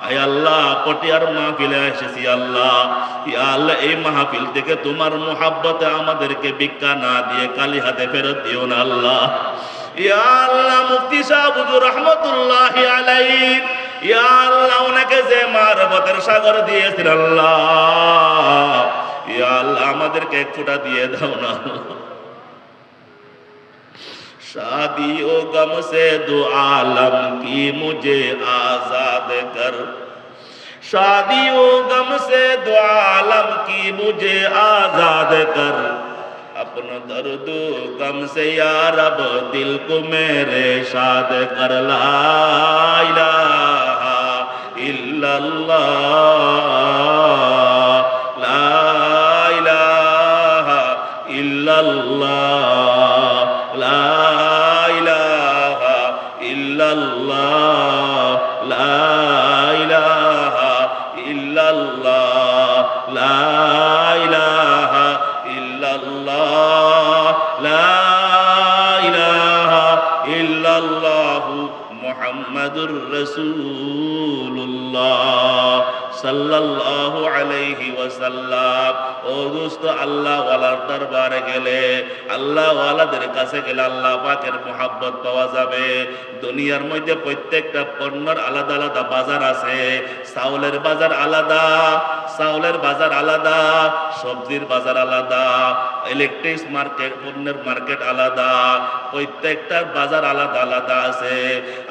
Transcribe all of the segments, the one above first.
আয় আল্লাহ পটিয়ার মাহফিলে এসেছি আল্লাহ, ইয়া আল্লাহ এই মাহফিল থেকে তোমার মুহাব্বতে আমাদেরকে ভিক্ষা না দিয়ে খালি হাতে ফেরত দিও না আল্লাহ। ইয়া আল্লাহ মুফতি সাহেব হুজুর রহমাতুল্লাহি আলাইহি, ইয়া আল্লাহ ওনাকে যে মারফতের সাগর দিয়েছেন আল্লাহ, ইয়া আল্লাহ আমাদেরকে এক ফোঁটা দিয়ে দাও না। शादी ओ गम से दो आलम की मुझे आजाद कर, शादी ओ गम से दो आलम की मुझे आजाद कर, अपना दर्द गम से या रब दिल को मेरे शाद कर। ला इलाहा इल्लल्लाह, ला इलाहा इल्लल्लाह, ला इलाहा इल्लल्लाह, ला इलाहा इल्लल्लाह, ला इलाहा इल्लल्लाह, ला इलाहा इल्लल्लाह मुहम्मदुर रसूलुल्लाह সাল্লাল্লাহু আলাইহি ওয়াসাল্লাম। ও দোস্ত, আল্লাহ ওয়ালার দরবারে গেলে, আল্লাহ ওয়ালাদের কাছে গেলে আল্লাহ পাকের মুহাব্বত পাওয়া যাবে। দুনিয়ার মধ্যে প্রত্যেকটা পণ্যের আলাদা আলাদা বাজার আছে। চাউলের বাজার আলাদা, চাউলের বাজার আলাদা, সবজির বাজার আলাদা, ইলেকট্রিক মার্কেট, পণ্যের মার্কেট আলাদা, প্রত্যেকটার বাজার আলাদা আলাদা আছে।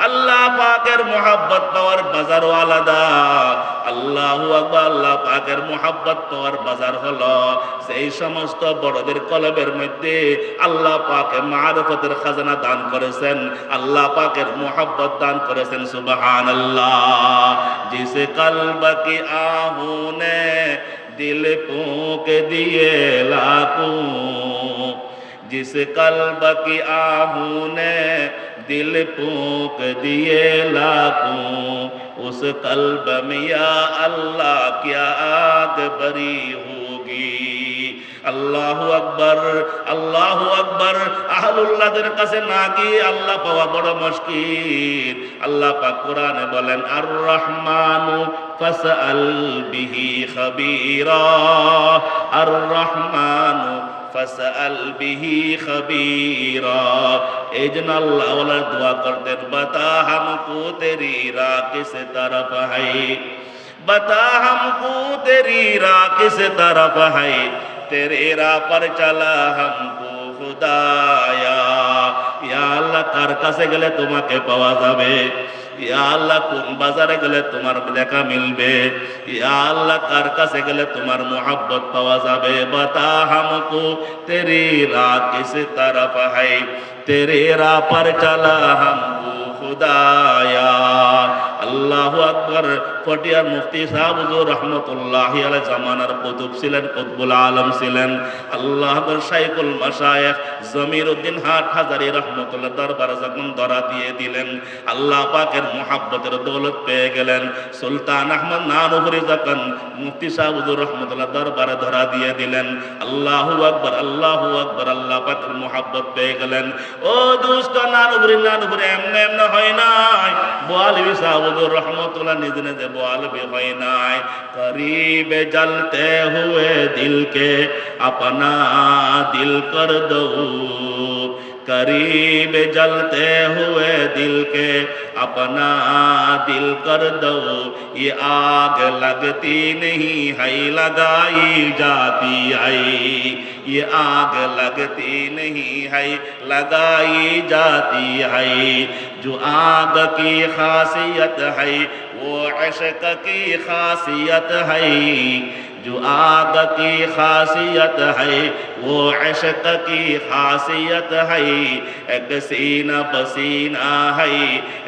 আল্লাহ পাকের মুহাব্বত পাওয়ার বাজারও আলাদা। আল্লাহু আকবার, আল্লাহ পাকের মুহাব্বত পাওয়ার বাজার হলো সেই সমস্ত বড়দের কলবের মধ্যে আল্লাহ পাকে মারফতের খাজানা দান করেছেন, আল্লাহ পাকের মুহাব্বত দান করেছেন। সুবহানাল্লাহ। জিসে কলব কি আহুনে দিল ফুঁক দিয়ে লাখোं, जिस कल्ब की आहू ने दिल फूंक दिए लाखों, उस कल्ब में या अल्लाह क्या आग भरी होगी। আল্লাহু আকবার, আল্লাহু আকবার। আহলুল্লাহদের কাছে না গিয়ে আল্লাহ পাওয়া বড় মুশকিল। আল্লাহ পাক কোরআনে বলেন, আর রহমানু ফাসআল বিহি খাবীরা, আর রহমানু ফাসআল বিহি খাবীরা। এই জন্য আল্লাহ ওয়ালা দোয়া করতেন, বাতা হামকো তেরি রাহ কিস তরফ है, बता हमको तेरी राह किस तरफ है, तेरे राह पर चला हमको खुदाया। या अल्लाह কার কাছে গেলে তোমাকে পাওয়া যাবে, ইয়া আল্লাহ কোন বাজারে গেলে তোমার দেখা মিলবে, ইয়া আল্লাহ কার কাছে গেলে তোমার মুহাব্বত পাওয়া যাবে। বাতা হামকো তেরি রাহ কিস তরফ है, तेरे राह पर चला हमको खुदाया। আল্লাহু আকবার। পটিয়ার মুফতি সাহেব হুজুর রহমাতুল্লাহি আলাইহি জামানার কুতুব ছিলেন, কুতুবুল আলম ছিলেন। আল্লাহর শাইখুল মাশায়েখ জমিরউদ্দিন হাটহাজারী রহমাতুল্লাহ দরবার যখন ধরা দিয়ে দিলেন, আল্লাহ পাকের মুহাব্বতের দৌলত পেয়ে গেলেন। সুলতান আহমদ নানুপুরি যখন মুফতি সাহেব হুজুর রহমাতুল্লাহ দরবারে ধরা দিয়ে দিলেন, আল্লাহু আকবার, আল্লাহু আকবার, আল্লাহ পাকের মুহাব্বত পেয়ে গেলেন। ও দোস্ত, নানুপুরি এমনি এমনি হয় নাই। বোয়ালবি সাহেব হুজুর রহমাতুল্লাহ নিজে নিজে বোয়ালবি হয় নাই। করিব জলতে হুয়ে দিল কে अपना दिल कर दो, करीब जलते हुए दिल के अपना दिल कर दो, ये आग लगती नहीं है लगाई जाती है, ये आग लगती नहीं है लगाई जाती है, जो आग की खासियत है वो इश्क की खासियत है, जो आग की खासियत है वो इश्क की खासियत है, एक सीना पसीना है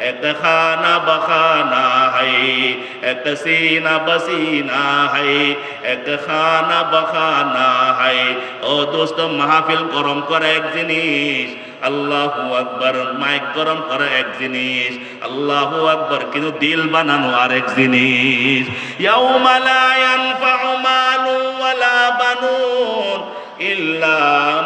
एक खाना बखाना है, एक सीना पसीना है एक खाना बखाना है। ও দোস্ত, মাহফিল গরম করে এক জিনিস, আল্লাহু আকবার, মাইক গরম করে এক জিনিস, আল্লাহু আকবার, কিন্তু দিল বানানো আরেক জিনিস। ইয়াউমা লা ইয়ানফাউ মালু ওয়ালা বানুন ইল্লা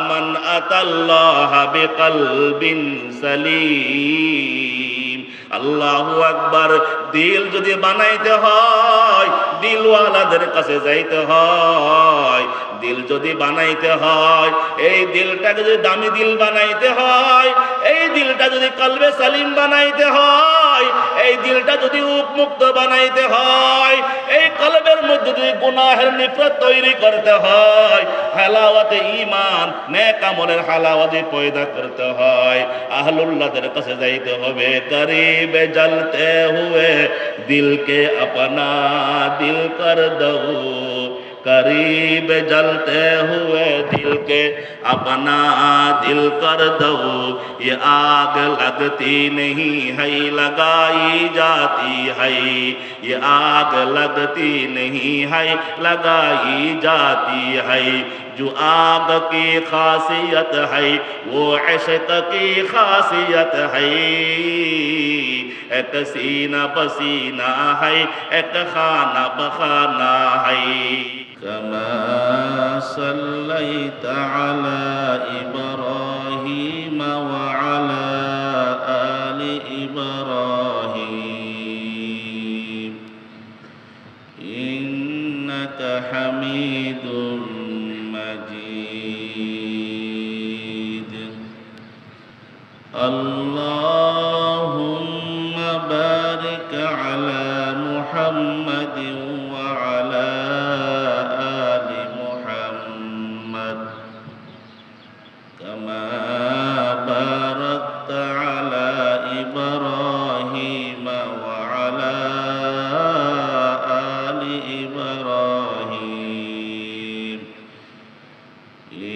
মান আতাল্লাহা বিকলবিন সালিম। আল্লাহু আকবার। দিল যদি বানাইতে হয় দিলওয়ালাদের কাছে যাইতে হয়। দিল যদি বানাইতে হয়, এই দিলটাকে যদি দামি দিল বানাইতে হয়, এই দিলটা যদি কলবে সালিম বানাইতে হয়, এই দিলটা যদি মুক্ত বানাইতে হয়, এই কলবের মধ্যে যদি গুনাহের নিফরত তৈরি করতে হয়, হালাওয়াতে ঈমান নেক আমলের হালাওয়াতে পয়দা করতে হয়, আহলুল্লাহদের কাছে যাইতে হবে। করিবে জলতে হুয়ে দিলকে আপনা দিল কর দো, करीब जलते हुए दिल के अपना दिल कर दो। ये आग लगती नहीं है लगाई जाती है, ये आग लगती नहीं है लगाई जाती है। जो आग की खासियत है वो इश्क की खासियत है। एक सीना पसीना है एक खाना बखाना है। كما صليت على إبراهيم وعلى آل إبراهيم إنك حميد مجيد. اللهم بارك على محمد وعلى آل محمد كما باركت على إبراهيم وعلى آل إبراهيم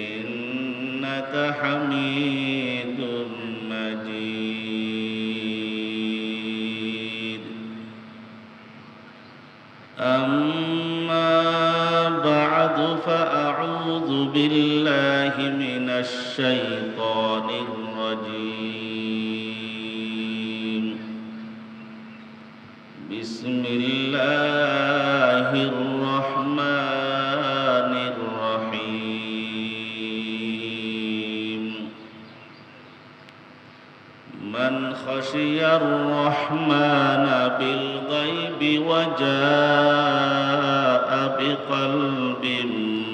إنك حميد مجيد. أما بعد فأعوذ بالله من الشيطان الرجيم. بسم الله الرحمن الرحيم. من خشي الرحمن بالغيب وجاء بقلب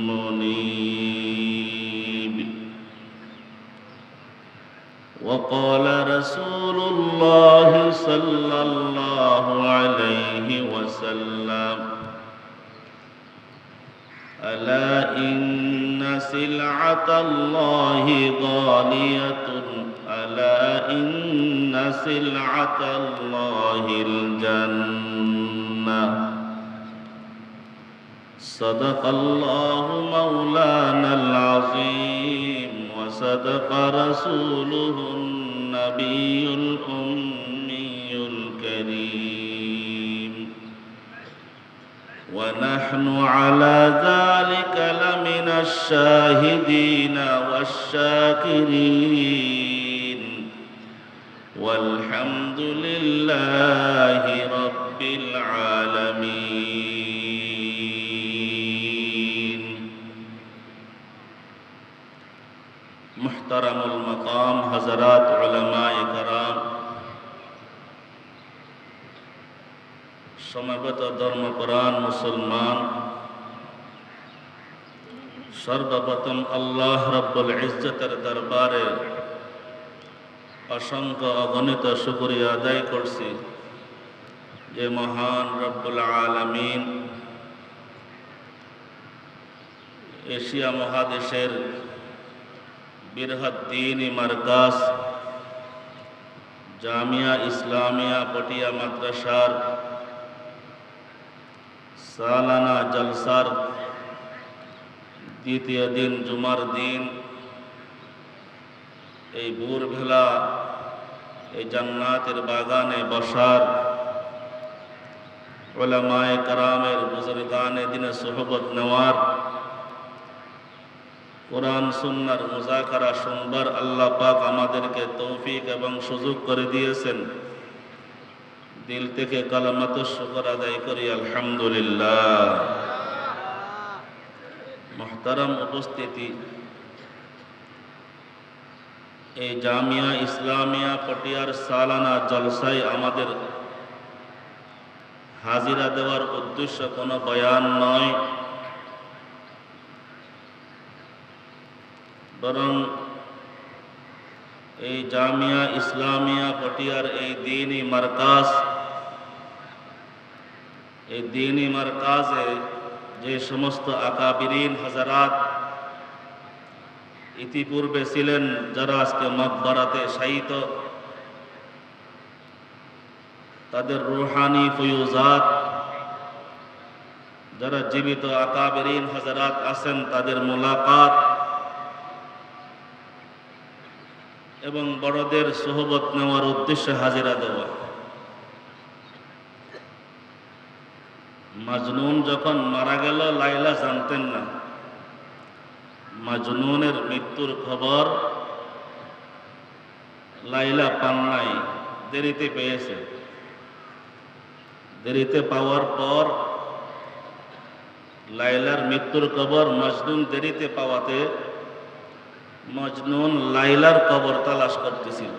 منيب. وقال رسول الله صلى الله عليه وسلم ألا إن سلعة الله غالية، ألا إن سلعة الله الجنة. صدق الله مولانا العظيم وصدق رسوله النبي الأمي الكريم. ونحن على ذلك لمن الشاهدين والشاكرين والحمد لله رب العالمين. محترم المقام حضرات علماء کرام, সমবেত ধর্মপ্রাণ মুসলমান, সর্বপ্রথম আল্লাহ রব্বুল ইজ্জতের দরবারে অসংখ্য অগণিত শুকরিয়া আদায় করছি যে মহান রব্বুল আলামিন এশিয়া মহাদেশের বৃহৎ দ্বীনি মারকাজ জামিয়া ইসলামিয়া পটিয়া মাদ্রাসার সালানা জলসার দ্বিতীয় দিন জুমার দিন এই ভোরবেলা এই জান্নাতের বাগানে বসার, উলামায়ে কেরামের বুজুর্গানে দিনে সোহবত নেওয়ার, কোরআন সুন্নাহর মুযাকারা শুনবার আল্লাহ পাক আমাদেরকে তৌফিক এবং সুযোগ করে দিয়েছেন। দিল থেকে কালিমাত শুকর আদায় করি আলহামদুলিল্লাহ। মুহতারাম উপস্থিতি, এই জামিয়া ইসলামিয়া পটিয়ার সালানা জলসায় আমাদের হাজিরা দেওয়ার উদ্দেশ্য কোনো বয়ান নয়, বরং এই জামিয়া ইসলামিয়া পটিয়ার এই দ্বীনি মারকাজে যে সমস্ত আকাবিরিন হাজারাত ইতিপূর্বে ছিলেন, যারা আজকে মকবরাতে শায়িত, তাদের রুহানি ফয়ুজাত, যারা জীবিত আকাবিরিন হাজারাত আছেন তাদের মুলাকাত এবং বড়দের সোহবত নেওয়ার উদ্দেশ্যে হাজিরা দেওয়া। মাজনুন যখন মারা গেল, লাইলা জানতেন না। মাজনুনের মৃত্যুর খবর লাইলা পান নাই, দেরিতে পেয়েছে। দেরিতে পাওয়ার পর লাইলার মৃত্যুর খবর মজনুন দেরিতে পাওয়াতে মজনুন লাইলার কবর তালাশ করতেছিল।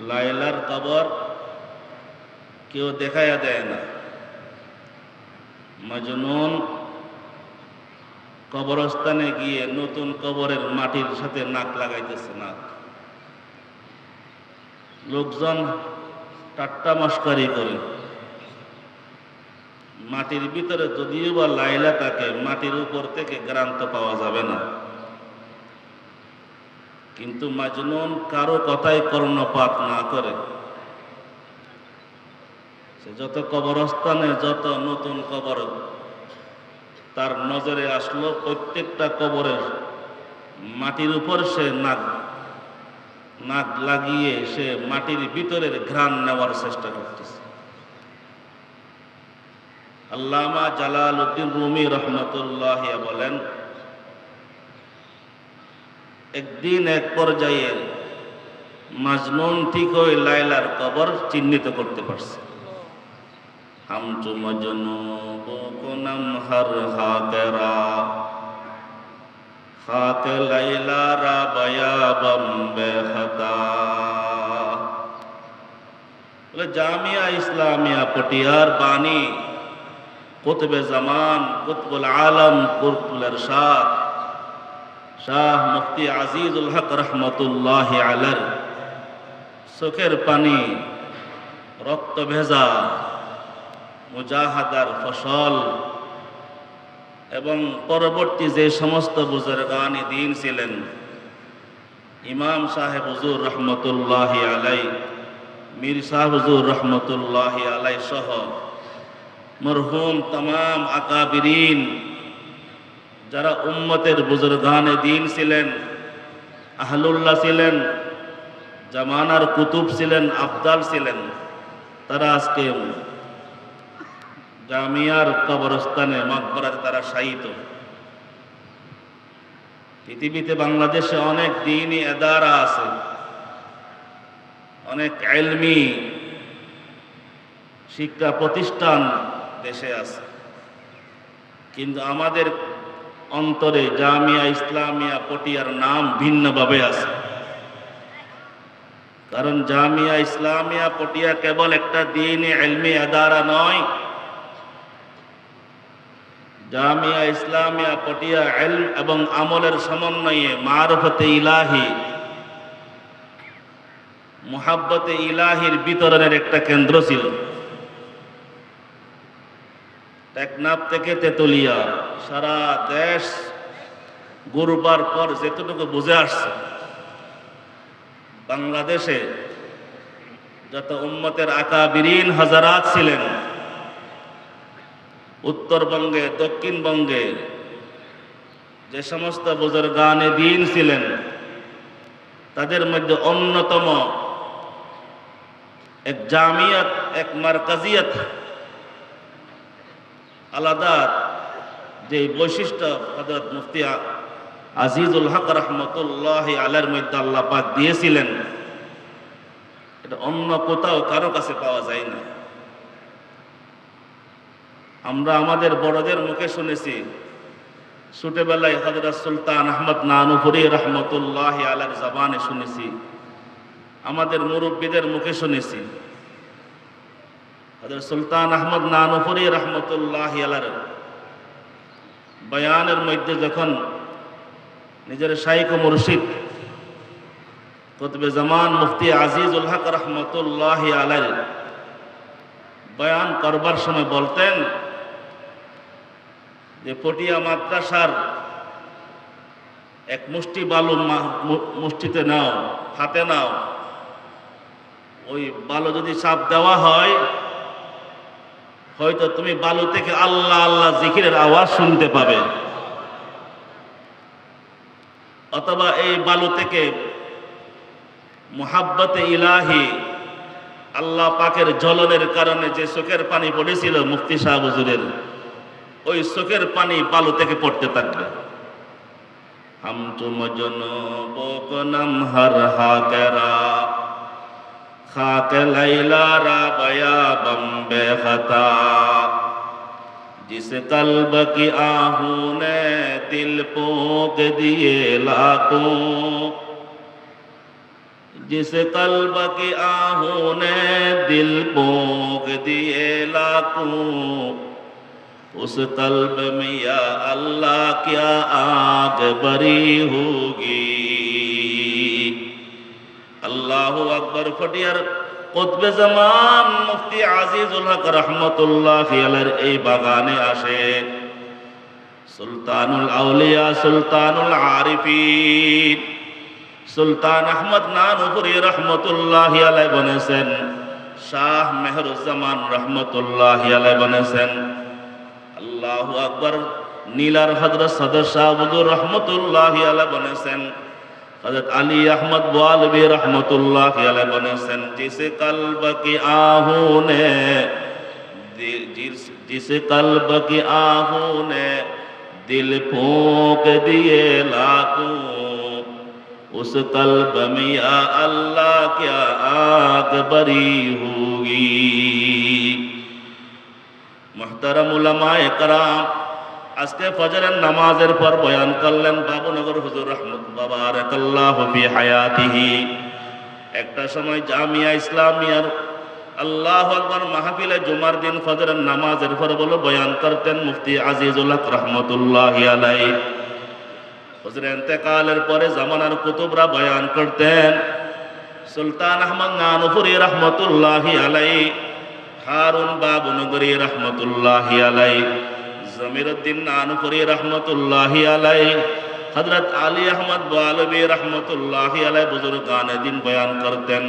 লাইলার কবর কেউ দেখাইয়া দেয় না। মজনুন কবরস্থানে গিয়ে নতুন কবরের মাটির সাথে নাক লাগাইতেছে। নাক লোকজন ঠাট্টা মস্কারি করে। মাটির ভিতরে যদিও বা লাইলা থাকে, মাটির উপর থেকে গ্রান্ত পাওয়া যাবে না। কিন্তু মাজনুন কারো কথায় কর্ণপাত না করে সে যত কবরস্থানে যত নতুন কবর তার নজরে আসলো, প্রত্যেকটা কবরের মাটির উপর সে নাক লাগিয়ে সে মাটির ভিতরের ঘ্রাণ নেওয়ার চেষ্টা করতেছে। আল্লামা জালালউদ্দিন রুমি রহমতুল্লাহ বলেন, একদিন এক পর্যায়ে মাজনুন ঠিক ওই লাইলার কবর চিহ্নিত করতে পারছে। হামচু মজনু কোনাম হর হাকেরা খাকে লাইলা রা বয়া বম্বে খতা। জামিয়া ইসলামিয়া পটিয়ার বাণী কুতবে জামান, কুতবুল আলম, কুতবুল ইরশাদ শাহ মুফতি আজিজুল হক রহমতুল্লাহ আলাইহি চোখের পানি, রক্ত ভেজা মুজাহাদার ফসল এবং পরবর্তী যে সমস্ত বুজুর্গানে দ্বীন ছিলেন, ইমাম সাহেব হুজুর রহমতুল্লাহ আলাইহি, মীর সাহেব হুজুর রহমতুল্লাহ আলাইহি সহ মরহুম तमाम আকাবিরিন যারা উম্মতের বুজুর্গানে দ্বীন ছিলেন, আহলুল্লাহ ছিলেন, জামানার কুতুব ছিলেন, আফদাল ছিলেন, তারা আজকে জামিয়ার কবরস্থানে মকবরাতে তারা শায়িত। পৃথিবীতে বাংলাদেশে অনেক দ্বীনি ইদারা আছে, অনেক ইলমি শিক্ষা প্রতিষ্ঠান দেশে আছে, কিন্তু আমাদের অন্তরে জামিয়া ইসলামিয়া পটিয়ার নাম ভিন্নভাবে আছে। কারণ জামিয়া ইসলামিয়া পটিয়া কেবল একটা দ্বীনি ইলমি ইদারা নয়, জামিয়া ইসলামিয়া পটিয়া ইলম এবং আমলের সমন্বয়ে মারফতে ইলাহি, মুহাব্বতে ইলাহির বিতরণের একটা কেন্দ্র ছিল। টেকনাফ থেকে তেতুলিয়া সারা দেশ ঘুরবার পর যেতটুকু বুঝে আসছে, বাংলাদেশে যত উম্মতের আকাবিরিন হাজারাত ছিলেন, উত্তরবঙ্গে দক্ষিণবঙ্গে যে সমস্ত বুজুর্গানে দ্বীন ছিলেন, তাদের মধ্যে অন্যতম এক জামিয়াত, এক মারকাজিয়াত, আলাদা যে বৈশিষ্ট্য হযরত মুফতি আজিজুল হক রহমতুল্লাহ আলাইহির মধ্যে আল্লাহ পাক দিয়েছিলেন, এটা অন্য কোথাও কারো কাছে পাওয়া যায় না। আমরা আমাদের বড়দের মুখে শুনেছি ছোটবেলায় হযরত সুলতান আহমদ নানুপুরি রহমতুল্লাহি আলাইহির জবানে শুনেছি, আমাদের মুরব্বীদের মুখে শুনেছি। হযরত সুলতান আহমদ নানুপুরি রহমতুল্লাহি আলাইহির বয়ানের মধ্যে যখন নিজের শাইখ ও মুর্শিদ কুতুবে জামান মুফতি আজিজুল হক রহমতুল্লাহি আলাইহি বয়ান করবার সময় বলতেন যে পটিয়া মাদ্রাসার এক মুষ্টি বালু মুষ্টিতে নাও, হাতে নাও, ওই বালু যদি চাপ দেওয়া হয় হয়তো তুমি বালু থেকে আল্লাহ আল্লাহ জিকিরের আওয়াজ শুনতে পাবে, অথবা এই বালু থেকে মুহাব্বতে ইলাহি আল্লাহ পাকের জ্বলনের কারণে যে চোখের পানি পড়েছিল মুফতি সাহেব হুজুরের, ওই চোখের পানি বালু থেকে পড়তে থাকবে। হাম তুম জনবো কো নম হর হাকেরা খাকে লাইলা রা বয়া বম্বে খতা जिस कल्ब की आहू ने दिल पोक दिए लाखों, जिस कल्ब की आहू ने दिल पोक दिए लाखों, उस कल्ब में या अल्लाह क्या आग बरी होगी। अल्लाहु अकबर फटियार কুতবে জামান মুফতি আজিজুল হক রহমতুল্লাহি আলাইহির এই বাগানে আসে সুলতানুল আউলিয়া সুলতানুল আরিফিন সুলতান আহমদ নানুপুরি রহমতুল্লাহি আলাইহি বলেছেন, শাহ মেহরুজ্জামান রহমতুল্লাহি আলাইহি বলেছেন, আল্লাহু আকবার। নীলার হযরত সদর শাহ হুজুর রহমতুল্লাহি আলাইহি বলেছেন, हज़रत अली अहमद वालवी रहमतुल्लाहि अलैहि बनेছেন, जिस कल्ब की आहू ने जिस कल्ब की आहू ने दिल फूंक दिए लाखों, उस कल्ब में या अल्लाह क्या आग बरी होगी। मुहतरम उलमाए कराम, আজকে ফজরের নামাজের পর বয়ান করলেন বাবুনগর হুজুর রাহমাতুল্লাহ বারাকাল্লাহু ফি হায়াতিহি। একটা সময় জামিয়া ইসলামিয়ার আল্লাহু আকবার মাহফিলে জুমার দিন ফজরের নামাজের পর বলে বয়ান করতেন মুফতি আজিজুল হক রহমতুল্লাহি আলাইহি। হুজুরের ইন্তেকালের পরে জামানার কুতুবরা বয়ান করতেন। সুলতান আহমদ নানুপুরি রহমতুল্লাহি আলাইহি, হারুন বাবুনগরী রহমতুল্লাহি আলাইহি, জমিরুদ্দিন নানুপুরি রহমতুল্লাহি আলাইহি, হযরত আলী আহমদ বালবি রহমতুল্লাহি আলাইহি বুজুর্গানে দিন বয়ান করতেন।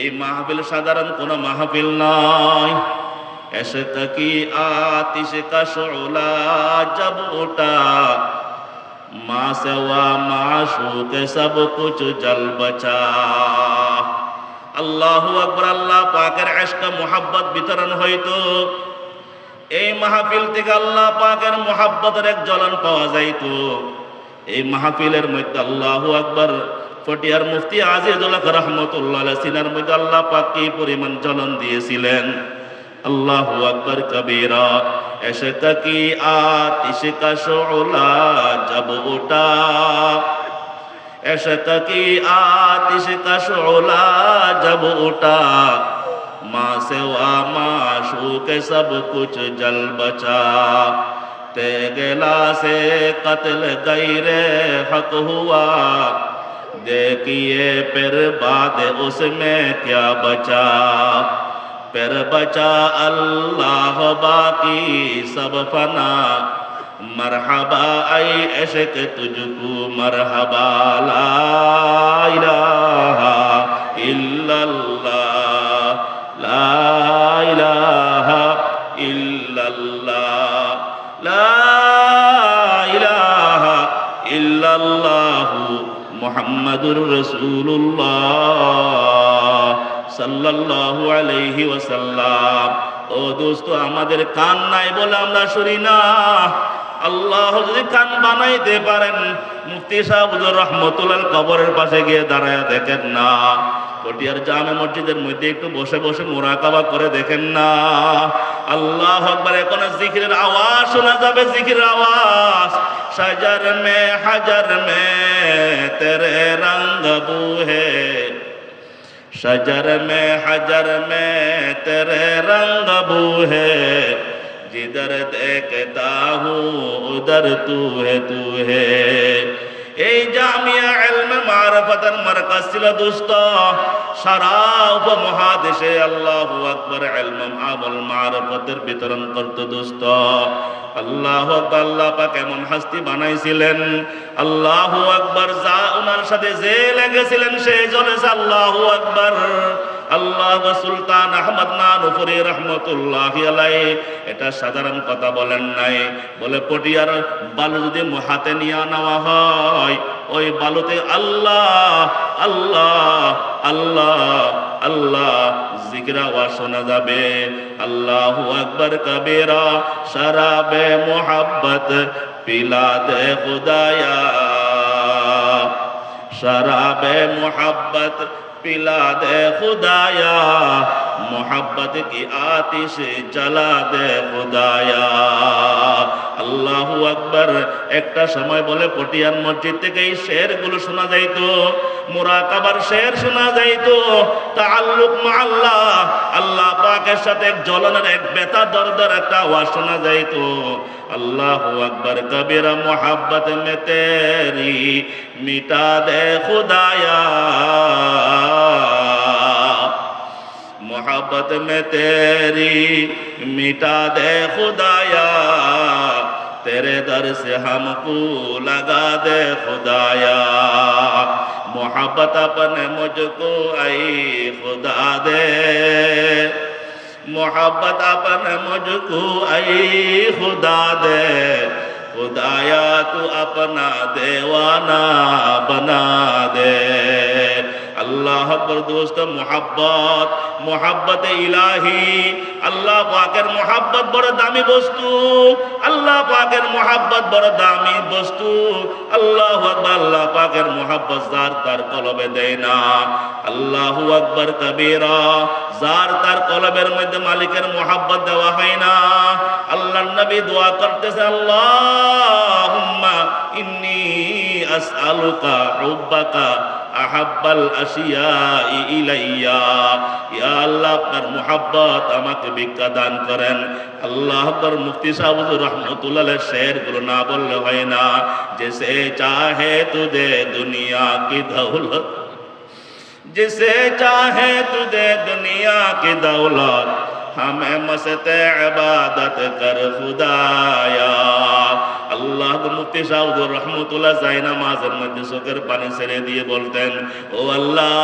এই মাহফিল সাধারণ কোন মাহফিল নয়। ইশক কি আতিশ কা শুলা জব উঠা, মা সেওয়া মাশূক সব কুছ জল বচা। আল্লাহু আকবার। আল্লাহ পাকের ইশক মুহাব্বত বিতরণ হইতো। এই মাহফিল থেকে আল্লাহ পাকের মুহাব্বতের এক জ্বলন পাওয়া যাইতো। এই মাহফিলের মধ্যে আল্লাহু আকবার ফটিয়ার মুফতি আজিজুল হক রহমতুল্লাহ আলাইহি সিনার মধ্যে আল্লাহ পাক কি পরিমাণ জ্বলন দিয়েছিলেন। আল্লাহু আকবার কবীরা। ইশক কি আতিশ কা শুলা জব উঠা, इश्क की आतिश का शुला जब उठा, माँ सेवा माशूक सब कुछ जल बचा। तेगला से कत्ल गैरे हक हुआ, देखिए फिर बाद उसमें क्या बचा। फिर बचा अल्लाह बाकी सब फना, मरहबा ऐ इश्क तुझको मरहबा। ला इलाहा इल्लल्लाह, ला इलाहा इल्लल्लाह, ला इलाहा इल्लल्लाह मुहम्मदुर रसूलुल्लाह সাল্লাল্লাহু আলাইহি ওয়াসাল্লাম। ও দোস্ত, আমাদের কান নাই বলে আমরা শুনি না। আল্লাহ যদি কান বানাইতে পারেন, মুফতি সাহেব রহমতুল্লাহ কবরের পাশে গিয়ে দাঁড়ায় দেখেন না, পটিয়ার জামে মসজিদের মধ্যে একটু বসে বসে মুরাকাবা করে দেখেন না। আল্লাহু আকবার। এখন জিকিরের আওয়াজ শোনা যাবে, জিকিরের আওয়াজ। শজর মে হাজার মে তেরে রঙ্গ বু হে, शजर में हजर में तेरे रंग बू है, जिधर देखता हूँ उधर तू है। এই জামিয়া ইলমে মারিফাতের মারকাজ ছিল দোস্ত, সারা উপমহাদেশে আল্লাহু আকবার ইলম আমল মারিফাতের বিতরণ করত দোস্ত। আল্লাহু আকবার। আল্লাহ পাক এমন হাস্তি বানাইছিলেন, আল্লাহু আকবার, যা ওনার সাথে যে লেগেছিলেন সেই জ্বলেছে। আল্লাহু আকবার। আল্লাহ সুলতান আহমদ নানুপুরি রহমতুল্লাহি আলাইহি এটা সাধারণ কথা বলেন নাই, বলে পটিয়ার বালু যদি হাতে নিয়ে নেওয়া হয়, ওই বালুতে আল্লাহ আল্লাহ আল্লাহ আল্লাহ জিকির আওয়াজ শোনা যাবে। আল্লাহু আকবার কবীরা, শরাবে মোহাব্বত পিলা দে খুদায়া, शराबे मोहब्बत पिला दे खुदाया, मोहब्बत की आतिश जला दे खुदाया। আল্লাহু আকবার। একটা সময় বলে পটিয়ার মসজিদ থেকে এই শেরগুলো শোনা যাইতো, মুরাকাবার শের শোনা যাইতো, তাআল্লুক মা আল্লাহ, আল্লাহ পাকের সাথে এক জ্বলনের এক বেতা দরদার একটা আওয়াজ শোনা যাইতো। আল্লাহু আকবার কবীরা, মোহাব্বত মে তেরি মিটা দে খুদায়া, मोहब्बत में तेरी मिटा दे खुदाया, तेरे दर से हमको लगा दे खुदाया, मोहब्बत अपने मुझको आई खुदा दे, मोहब्बत अपने मुझको आई खुदा दे, खुदाया तू अपना देवाना बना दे। আল্লাহ আকবার। দোস্ত মোহাব্বত, মোহাব্বত ইলাহি, আল্লাহ পাকের মোহাব্বত বড় দামি বস্তু, আল্লাহ পাকের মোহাব্বত বড় দামি বস্তু। আল্লাহু আকবার। আল্লাহ পাকের মোহাব্বত যার তার কলবে দেয় না। আল্লাহু আকবার কবীরা, যার তার কলবের মধ্যে মালিকের মোহাব্বত দেওয়া হয় না। আল্লাহর নবী দোয়া করতেছে, আল্লাহুম্মা ইন্নী আসআলুকা হুব্বাকা আহাব্বাল আশিয়াই ইলাইয়া, ইয়া আল্লাহ আপনার মুহাব্বত আমাকে ভিক্ষা দান করেন। আল্লাহ আকবার। মুফতি সাহেব হুজুর রহমাতুল্লাহ আলাইহি শেরগুলো না বললে হয় না। জেসে চাহে তু দে দুনিয়া কি দৌলত, जिसे चाहे तू दे दुनिया की दौलत, हमें मस्ते इबादत कर खुदाया। আল্লাহ মুফতি সাহেব রহমতুল্লাহ যাই নামাজের মধ্যে চোখের পানি ছেড়ে দিয়ে বলতেন, ও আল্লাহ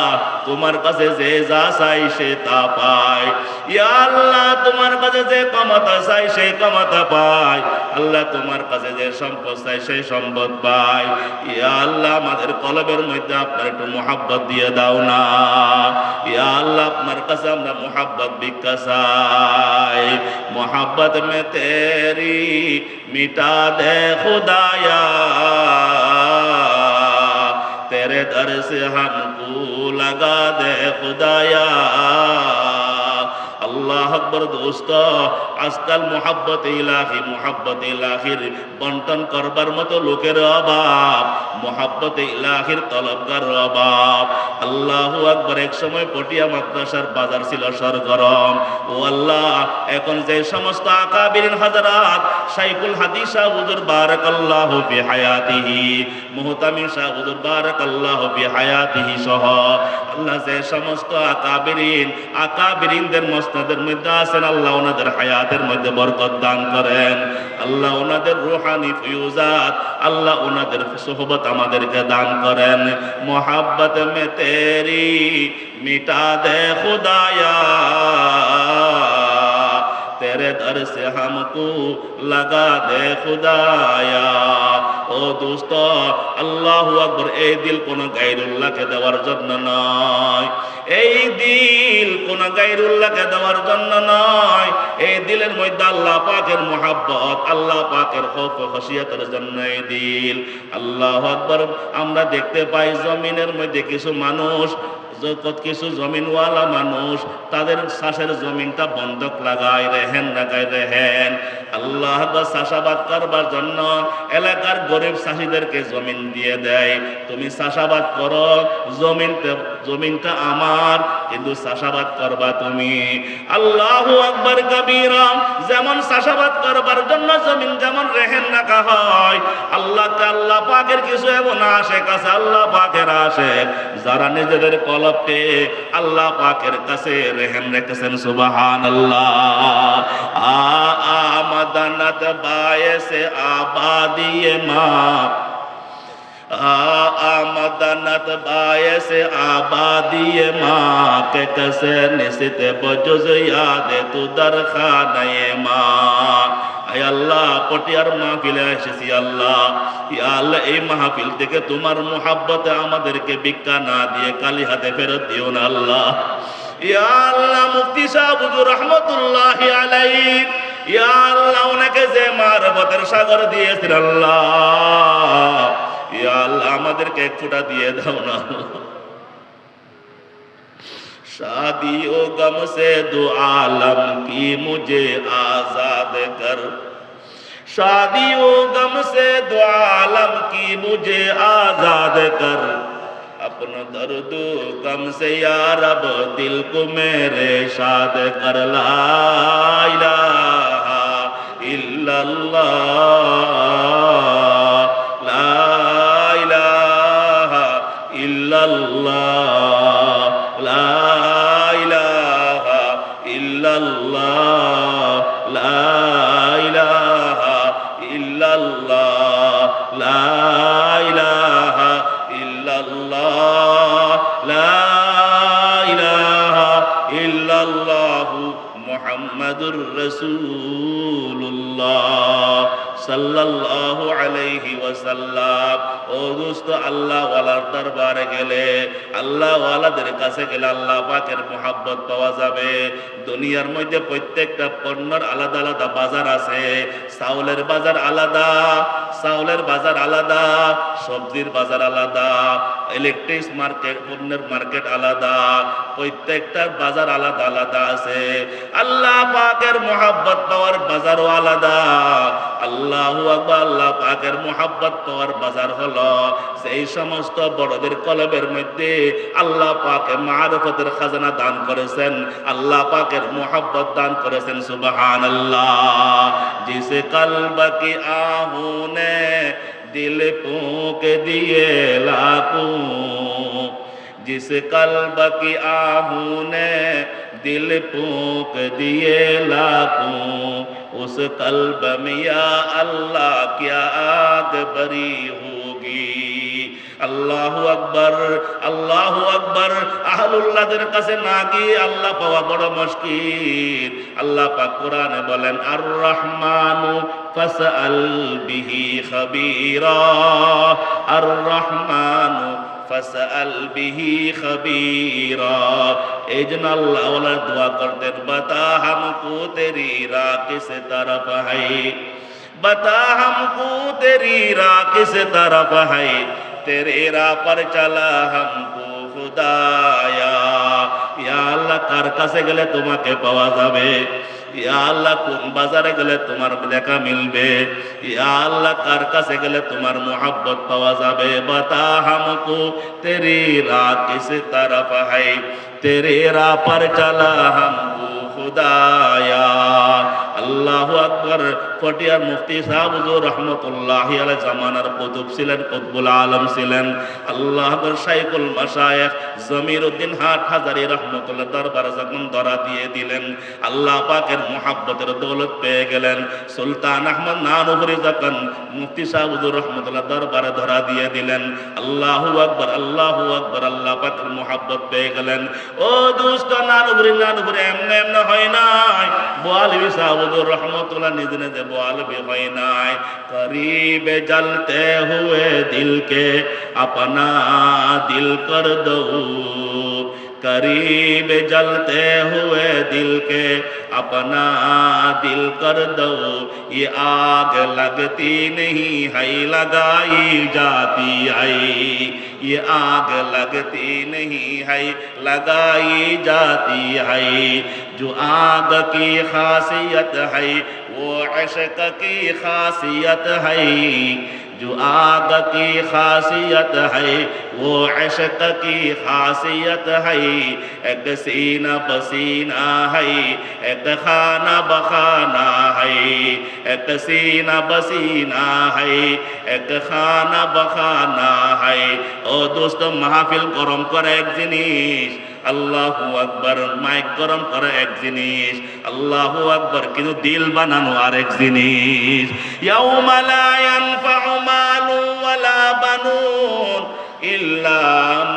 তোমার কাছে যে যা চাই সে তা পায়। ইয়া আল্লাহ তোমার কাছে যে ক্ষমতা চাই সেই ক্ষমতা পায়। আল্লাহ তোমার কাছে যে সম্পদ চাই সেই সম্পদ পায়। ইয়া আল্লাহ আমাদের কলবের মধ্যে আপনার একটু মোহাব্বত দিয়ে দাও না। ইয়া আল্লাহ আপনার কাছে আমরা মোহাব্বত ভিক্ষা চাই। মোহাব্বত মে তেরি मिटा दे खुदाया, तेरे दर से हमको लगा दे खुदाया। আল্লাহ আকবার। দোস্ত আজকাল মোহাব্বত ইলাহি, মোহাব্বত ইলাহির বন্টন করবার মতো লোকের অভাব, মোহাব্বত ইলাহির তলবগার অভাব। আল্লাহু আকবার। এক সময় পটিয়া মাদ্রাসার বাজার ছিল সরগরম। ও আল্লাহ এখন যে সমস্ত আকাবিরিন হযরত, শাইখুল হাদিস শাহ হুজুর বারাকাল্লাহু ফি হায়াতিহি, মুহতামিম শাহ হুজুর বারাকাল্লাহু ফি হায়াতিহি সহ আল্লাহ যে সমস্ত আকাবিরিনদের মসনদের মধ্যে আছেন, আল্লাহ ওনাদের হায়াতের মধ্যে বরকত দান করেন। আল্লাহ ওনাদের রূহানি ফিউজাত, আল্লাহ ওনাদের সোহবত আমাদেরকে দান করেন। মোহাব্বত মে তেরি মিটা দে খুদায়া, तेरे दर से हमको लगा दे खुदाया। ও দোস্ত আল্লাহু আকবার। এই দিল কোন গায়রুল্লাহকে দেওয়ার জন্য নয়, এই দিল কোন গায়রুল্লাহকে দেওয়ার জন্য নয়। এই দিলের মধ্যে আল্লাহ পাকের মুহাব্বত, আল্লাহ পাকের খৌফ খশিয়াতের জন্য এই দিল। আল্লাহু আকবার। আমরা দেখতে পাই জমিনের মধ্যে কিছু মানুষ কত কিছু জমিনওয়ালা মানুষ তাদের চাষের জমিনটা বন্ধক লাগায়, রেহেন লাগায়, রেহেন। আল্লাহ চাষাবাদ করবার জন্য এলাকার গরিব চাষিদেরকে জমিন দিয়ে দেয়। তুমি চাষাবাদ করো, জমিনটা আমার, কিন্তু চাষাবাদ করবা তুমি। আল্লাহু আকবার কাবীরা। যেমন চাষাবাদ করবার জন্য জমিন যেমন রেহেন রাখা হয়, আল্লাহ পাকের কিছু এমন আশেক আছে, আল্লাহ পাকের আশেক যারা নিজেদের কলবকে আল্লাহ পাকের কাছে রেহেন রেখেছেন। সুবহানাল্লাহ। আমাদানাত বায়েসে আবাদিয়ে মা, आमदनत बायस आबादी माँ के कसे निशित बजुज याद तू दरखाने माँ। আয় আল্লাহ, পটিয়ার মাহফিলে এসেছি আল্লাহ। ইয়া আল্লাহ, এই মাহফিল থেকে তোমার মুহাব্বতে আমাদেরকে ভিক্ষা না দিয়ে খালি হাতে ফেরত দিও না আল্লাহ। ইয়া আল্লাহ, মুফতি সাহেব হুজুর রহমাতুল্লাহি আলাইহি, ইয়া আল্লাহ, ওনাকে যে মারফতের সাগর দিয়েছেন আল্লাহ, ইয়া আল্লাহ, আমাদেরকে এক ফোঁটা দিয়ে দাও না। शादी ओ गम से दो आलम की मुझे आजाद कर, शादी ओ गम से दो आलम की मुझे आजाद कर, अपना दर्द गम से या रब दिल को मेरे शाद कर। ला इलाहा इल्लल्लाह, ला इलाहा इल्लल्लाह, ला মুহাম্মাদুর রাসূলুল্লাহ সাল্লাল্লাহু আলাইহি ওয়াসাল্লাম। ও দোস্ত, আল্লাহ ওয়ালার দরবারে গেলে, আল্লাহ ওয়ালাদের কাছে গেলে আল্লাহ পাকের মুহাব্বত পাওয়া যাবে। দুনিয়ার মধ্যে প্রত্যেকটা পণ্যের আলাদা আলাদা বাজার আছে। চাউলের বাজার আলাদা, চাউলের বাজার আলাদা, সবজির বাজার আলাদা, ইলেকট্রিক মার্কেট, পণ্যের মার্কেট আলাদা, প্রত্যেকটার বাজার আলাদা আলাদা আছে। আল্লাহ পাকের মুহাব্বত পাওয়ার বাজারও আলাদা। আল্লাহু আকবার। আল্লাহ পাকের মুহাব্বত পাওয়ার বাজার হলো সেই সমস্ত বড়দের কলবের মধ্যে আল্লাহ পাকে মারফতের খাজানা দান করেছেন, আল্লাহ পাকের মুহাব্বত দান করেছেন। সুবহানাল্লাহ। জিসে কলব কি আহুনে दिल फूंक दिए लाखों, जिस कल्ब की आहू ने दिल फूंक दिए लाखों, उस कल्ब में या अल्लाह क्या आग भरी होगी। আল্লাহু আকবার, আল্লাহু আকবার। আহলুল্লাহদের কাছে না গিয়ে আল্লাহ পাওয়া বড় মুশকিল। আল্লাহ পাক কোরআনে বলেন, আর রহমানু ফাসআল বিহি খাবীরা, আর রহমানু ফাসআল বিহি খাবীরা। এই জন্য আল্লাহ ওয়ালা দোয়া করতেন, বাতা হামকো তেরি রাহ কিস তরফ है, बता हमको तेरी राह किस तरफ है, तेरे राह पर चला हमको खुदाया। या अल्लाह, কার কাছে গেলে তোমাকে পাওয়া যাবে? ইয়া আল্লাহ, কোন বাজারে গেলে তোমার দেখা মিলবে? ইয়া আল্লাহ, কার কাছে গেলে তোমার মুহাব্বত পাওয়া যাবে? বাতা হামকো তেরি রাহ কিস তরফ है, तेरे राह पर चला हमको खुदाया। আল্লাহু আকবার। পটিয়ার মুফতি সাহেব হুজুর রহমাতুল্লাহি আলাইহি জামানার কুতুব ছিলেন, কুতুবুল আলম ছিলেন। আল্লাহর শাইখুল মাশায়েখ জমিরউদ্দিন হাটহাজারী রহমাতুল্লাহ দরবারে যখন ধরা দিয়ে দিলেন, আল্লাহ পাকের মুহাব্বতের দৌলত পেয়ে গেলেন। সুলতান আহমদ নানুপুরি যখন মুফতি সাহেব হুজুর রহমাতুল্লাহ দরবারে ধরা দিয়ে দিলেন, আল্লাহু আকবার, আল্লাহু আকবার, আল্লাহ পাকের মুহাব্বত পেয়ে গেলেন। ও দোস্ত, নানুপুরি এমনি এমনি হয় নাই। বোয়ালবি সাহেব হুজুর রহমাতুল্লাহ নিজে নিজে বোয়ালবি হয় নাই। করিবে জলতে হুয়ে দিল কে अपना दिल कर दो, करीब जलते हुए दिल के अपना दिल कर दो, ये आग लगती नहीं है लगाई जाती है, ये आग लगती नहीं है लगाई जाती है। जो आग की खासियत है वो इश्क की खासियत है, जो आग की खासियत है वो इश्क की खासियत है। एक सीना पसीना है, एक खाना बखाना है, एक सीना पसीना है, एक खाना बखाना है। ও দোস্ত, মাহফিল গরম করে এক জিনিস, আল্লাহু আকবার, মাইক গরম করে এক জিনিস, আল্লাহু আকবার, কিন্তু দিল বানানো আরেক জিনিস। ইয়াউমা লা ইয়ানফাউ মালু ওয়ালা বানুন ইল্লা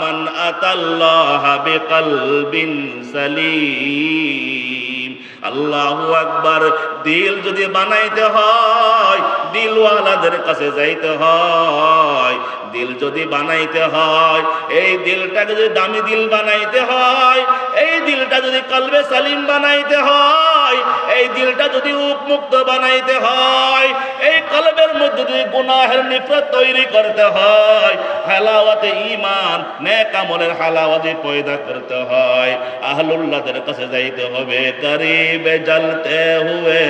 মান আতাল্লাহা বিকলবিন সালিম। আল্লাহু আকবার। দিল যদি বানাইতে হয় দিলওয়ালাদের কাছে যাইতে হয়, দিল যদি বানাইতে হয়, এই দিলটাকে যদি দামি দিল বানাইতে হয়, এই দিলটা যদি কলবে সালিম বানাইতে হয়, এই দিলটা যদি মুক্ত বানাইতে হয়, এই কলবের মধ্যে যদি গুনাহের নিফরত তৈরি করতে হয়, হালাওয়াতে ঈমান নেক আমলের হালাওয়াতে পয়দা করতে হয়, আহলুল্লাহদের কাছে যাইতে হবে। করিবে জলতে হুয়ে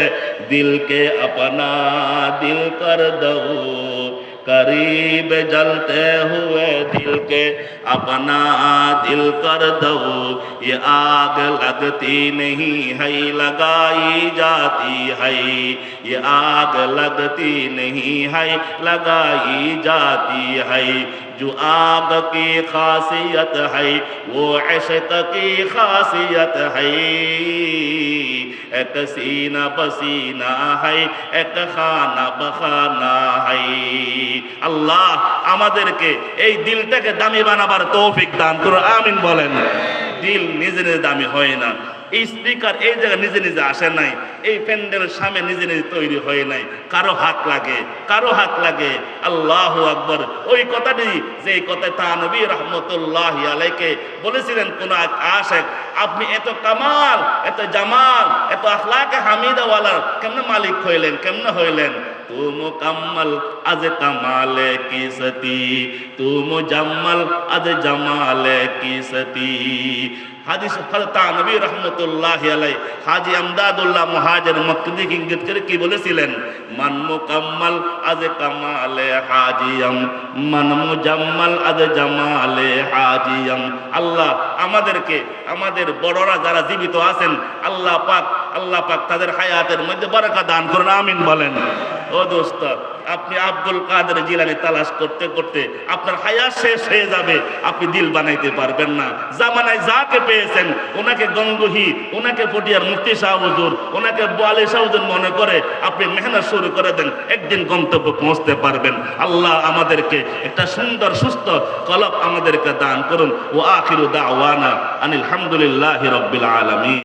দিলকে আপনা দিল কর দো, करीब जलते हुए दिल के अपना दिल कर दो, ये आग लगती नहीं है लगाई जाती है, ये आग लगती नहीं है लगाई जाती है। जो आग की खासियत है वो इश्क की खासियत है, एक सीना पसीना है, एक खाना बखाना है। আল্লাহ আমাদেরকে এই দিলটাকে দামি বানাবার তৌফিক দান করুন, আমিন বলেন। দিল নিজে নিজে দামি হয় না, এই স্পিকার এই জায়গায় নিজে নিজে আসে নাই, এই প্যান্ডেলের সামনে নিজে নিজে তৈরি হয় নাই, কারো হাত লাগে, কারো হাত লাগে। আল্লাহু আকবার। ওই কথাটি যে কথা তানবী রহমতুল্লাহি আলাইহি বলেছিলেন কোন আশিক, আপনি এত কামাল, এত জামাল, এত আখলাকে হামিদাওয়ালার কেমনে মালিক হইলেন, কেমনে হইলেন? তু মুকাম্মাল আজ কামালে কি সতি, তু মুজাম্মাল আজ জামালে কি সতি। হাদিস হযরত নবী রাহমাতুল্লাহি আলাইহি হাজী আমদাদুল্লাহ মুহাজির মক্কি ইঙ্গিত করে কি বলেছিলেন? মান মুকাম্মাল আজ কামালে হাজিয়াম, মান মুজাম্মাল আজ জামালে হাজিয়াম। আল্লাহ আমাদেরকে, আমাদের বড়রা যারা জীবিত আছেন, আল্লাহ পাক তাদের হায়াতের মধ্যে বারাকা দান করুন, আমিন বলেন। ও দোস্ত, আপনি আব্দুল কাদের জিলানী তালাশ করতে করতে আপনার হায়াত শেষ হয়ে যাবে, আপনি দিল বানাইতে পারবেন না। জামানায় যাকে পেয়েছেন ওনাকে গঙ্গোহী, ওনাকে পটিয়ার মুফতি শাহ হুজুর, ওনাকে বোয়ালি শাহ হুজুর মনে করে আপনি মেহনত শুরু করে দেন, একদিন গন্তব্যে পৌঁছতে পারবেন। আল্লাহ আমাদেরকে একটা সুন্দর সুস্থ কলব আমাদেরকে দান করুন। ও আখিরু দাওয়ানা আনিল হামদুলিল্লাহি রাব্বিল আলামিন।